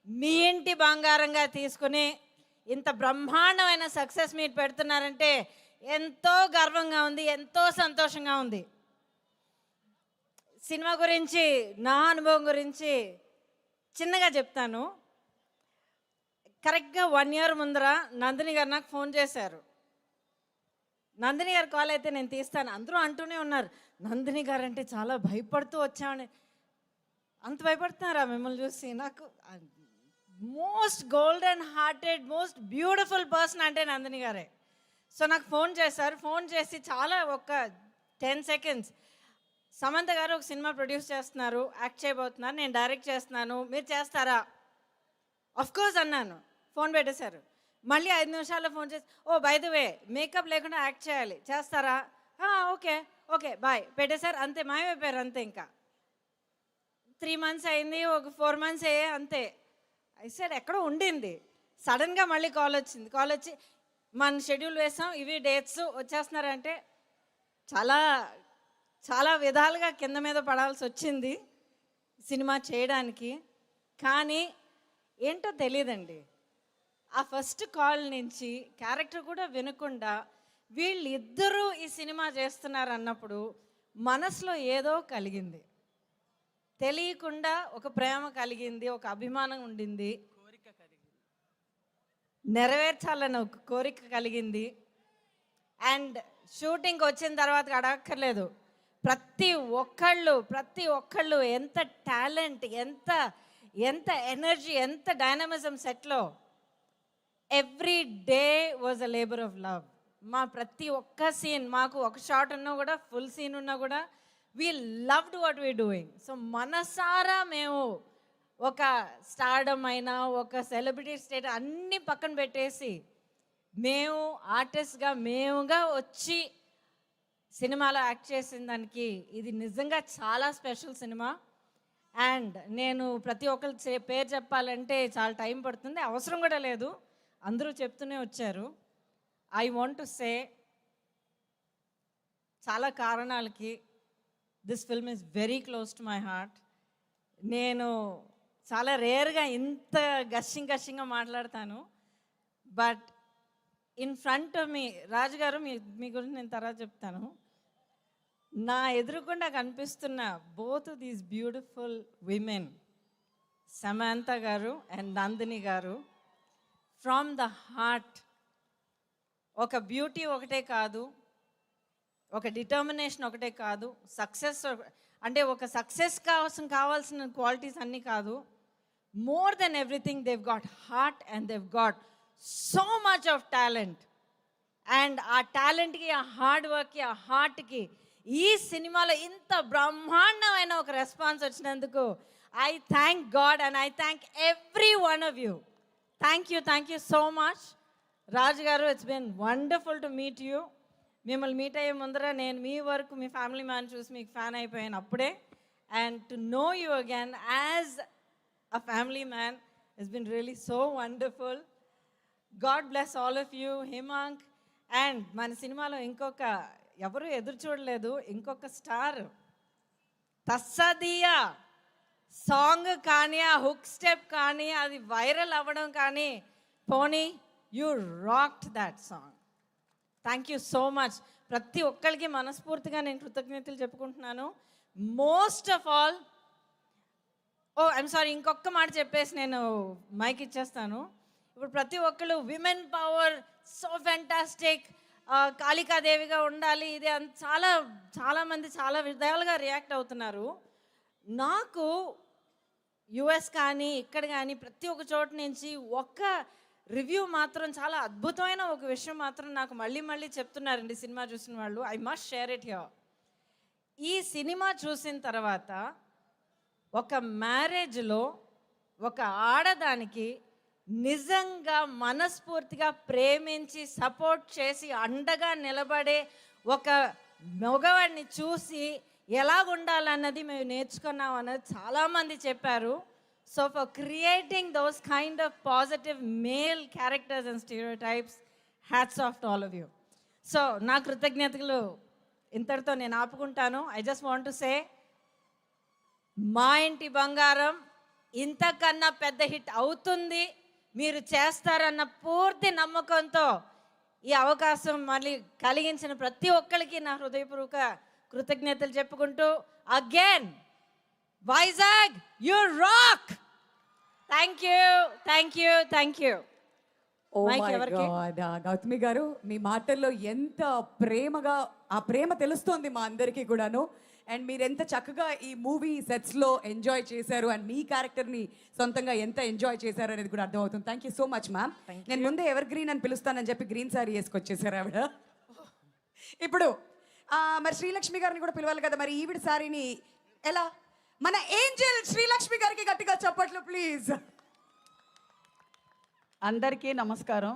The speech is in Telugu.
మీ ఇంటి బంగారంగా తీసుకుని ఇంత బ్రహ్మాండమైన సక్సెస్ మీట్ పెడుతున్నారంటే ఎంతో గర్వంగా ఉంది, ఎంతో సంతోషంగా ఉంది. సినిమా గురించి, నా అనుభవం గురించి చిన్నగా చెప్తాను. కరెక్ట్గా 1 year ముందర నందిని గారు నాకు ఫోన్ చేశారు. నందిని గారు కాల్ అయితే నేను తీస్తాను. అందరూ అంటూనే ఉన్నారు, నందిని గారు అంటే చాలా భయపడుతూ వచ్చామని. అంత భయపడుతున్నారా మిమ్మల్ని చూసి? నాకు most golden hearted, most beautiful person అంటే నందిని గారే. సో నాకు ఫోన్ చేశారు. ఫోన్ చేసి చాలా ఒక 10 seconds, సమంత గారు ఒక సినిమా ప్రొడ్యూస్ చేస్తున్నారు, యాక్ట్ చేయబోతున్నారు, నేను డైరెక్ట్ చేస్తున్నాను, మీరు చేస్తారా? ఆఫ్ కోర్స్ అన్నాను. ఫోన్ పెట్టేశారు. మళ్ళీ 5 నిమిషాల్లో ఫోన్ చేసి, ఓ బై ద వే మేకప్ లేకుండా యాక్ట్ చేయాలి, చేస్తారా? ఓకే ఓకే బాయ్ పెట్టేశారు. అంతే, మాయమైపోయారు అంతే. ఇంకా 3 months అయింది, ఒక 4 months అయ్యే అంతే. సార్ ఎక్కడో ఉండింది, సడన్గా మళ్ళీ కాల్ వచ్చింది. కాల్ వచ్చి మన షెడ్యూల్ వేసాం, ఇవి డేట్స్, వచ్చేస్తున్నారంటే చాలా చాలా విధాలుగా కింద మీద పడాల్సి వచ్చింది సినిమా చేయడానికి. కానీ ఏంటో తెలియదండి, ఆ ఫస్ట్ కాల్ నుంచి క్యారెక్టర్ కూడా వినకుండా వీళ్ళిద్దరూ ఈ సినిమా చేస్తున్నారు అన్నప్పుడు మనసులో ఏదో కలిగింది, తెలియకుండా ఒక ప్రేమ కలిగింది, ఒక అభిమానం ఉండింది, నెరవేర్చాలని ఒక కోరిక కలిగింది. అండ్ షూటింగ్కి వచ్చిన తర్వాత అడగక్కర్లేదు, ప్రతి ఒక్కళ్ళు ఎంత టాలెంట్, ఎంత ఎంత ఎనర్జీ, ఎంత డైనమిజం సెట్లో. Every day was a labour of love. మా ప్రతి ఒక్క సీన్, మాకు ఒక షాట్ ఉన్నా కూడా, ఫుల్ సీన్ ఉన్నా కూడా, we loved what we doing. So మనసారా మేము ఒక స్టార్డమ్ అయినా, ఒక సెలబ్రిటీ స్టేట్ అన్నీ పక్కన పెట్టేసి మేము ఆర్టిస్ట్గా మేముగా వచ్చి సినిమాలో యాక్ట్ చేసిన దానికి ఇది నిజంగా చాలా స్పెషల్ సినిమా. అండ్ నేను ప్రతి ఒక్కరి పేరు చెప్పాలంటే చాలా టైం పడుతుంది, అవసరం కూడా లేదు, అందరూ చెప్తూనే వచ్చారు. ఐ వాంట్ టు సే, చాలా కారణాలకి this film is very close to my heart. నేను చాలా రేర్గా ఇంత గషింగా మాట్లాడతాను. But in front of me, Raju garu మీ గురించి నేను తర్వాత చెప్తాను. నా ఎదురుకుండా కనిపిస్తున్న both these beautiful women, Samantha garu and Nandini garu, from the heart. ఒక బ్యూటీ ఒకటే కాదు, ఒక డిటర్మినేషన్ ఒకటే కాదు, సక్సెస్ అంటే ఒక సక్సెస్ కోసం కావాల్సిన క్వాలిటీస్ అన్నీ కాదు. More than everything Dev got heart and Dev got so much of talent. And ఆ టాలెంట్కి, ఆ హార్డ్ వర్క్కి, ఆ హార్ట్కి ఈ సినిమాలో ఇంత బ్రహ్మాండమైన ఒక రెస్పాన్స్ వచ్చినందుకు I thank God and I thank every one of you. Thank you so much. Raju garu, it's been wonderful to meet you. మిమ్మల్ని మీట్ అయ్యే ముందర నేను మీ వరకు, మీ ఫ్యామిలీ మ్యాన్ చూసి మీకు ఫ్యాన్ అయిపోయాను అప్పుడే. And to know you again as a family man it's been really so wonderful. God bless all of you, Himank. And మన సినిమాలో ఇంకొక ఎవరు ఎదురు చూడలేదు, ఇంకొక స్టార్. తస్సదియా సాంగ్ కానీ, ఆ హుక్ స్టెప్ కానీ, అది వైరల్ అవ్వడం కానీ, పోనీ you rocked that song. Thank you so much. ప్రతి ఒక్కరికి మనస్ఫూర్తిగా నేను కృతజ్ఞతలు చెప్పుకుంటున్నాను. Most of all, I'm sorry, ఇంకొక మాట చెప్పేసి నేను మైక్ ఇచ్చేస్తాను. ఇప్పుడు ప్రతి ఒక్కళ్ళు విమెన్ పవర్, సో ఫ్యాంటాస్టిక్, కాళికాదేవిగా ఉండాలి, ఇది చాలామంది చాలా విధాలుగా రియాక్ట్ అవుతున్నారు. నాకు యుఎస్ కానీ ఇక్కడ కానీ ప్రతి ఒక్క చోట నుంచి ఒక్క రివ్యూ మాత్రం, చాలా అద్భుతమైన ఒక విషయం మాత్రం నాకు మళ్ళీ చెప్తున్నారండి సినిమా చూసిన వాళ్ళు. I must share it here. ఈ సినిమా చూసిన తర్వాత ఒక మ్యారేజ్లో ఒక ఆడదానికి నిజంగా మనస్ఫూర్తిగా ప్రేమించి సపోర్ట్ చేసి అండగా నిలబడే ఒక మగవాడిని చూసి ఎలాగుండాలన్నది మేము నేర్చుకున్నాం అన్నది చాలామంది చెప్పారు. So for creating those kind of positive male characters and stereotypes, hats off to all of you. So నా కృతజ్ఞతలు ఇంతటితో నేను ఆపుకుంటాను. I just want to say, మా ఇంటి బంగారం ఇంతకన్నా పెద్ద హిట్ అవుతుంది, మీరు చేస్తారన్న పూర్తి నమ్మకంతో ఈ అవకాశం మళ్ళీ కలిగించిన ప్రతి ఒక్కరికి నా హృదయపూర్వక కృతజ్ఞతలు చెప్పుకుంటూ, again Vizag you rock. Thank you, thank you, thank you. Oh my God, Gautami garu మీ మాటల్లో ఎంత ప్రేమగా ఆ ప్రేమ తెలుస్తోంది మా అందరికీ కూడాను. అండ్ మీరు ఎంత చక్కగా ఈ మూవీ సెట్స్లో ఎంజాయ్ చేశారు అండ్ మీ క్యారెక్టర్ని సొంతంగా ఎంత ఎంజాయ్ చేశారు అనేది కూడా అర్థమవుతుంది. Thank you so much ma'am. నేను ముందే ఎవర్ గ్రీన్ అని పిలుస్తానని చెప్పి గ్రీన్ సారీ వేసుకొచ్చేసారు ఆవిడ. ఇప్పుడు మరి శ్రీలక్ష్మి గారిని కూడా పిలవాలి కదా, మరి ఈవిడ సారీని ఎలా? మన ఏంజెల్ శ్రీలక్ష్మి గారికి గట్టిగా చప్పట్లు ప్లీజ్. అందరికీ నమస్కారం.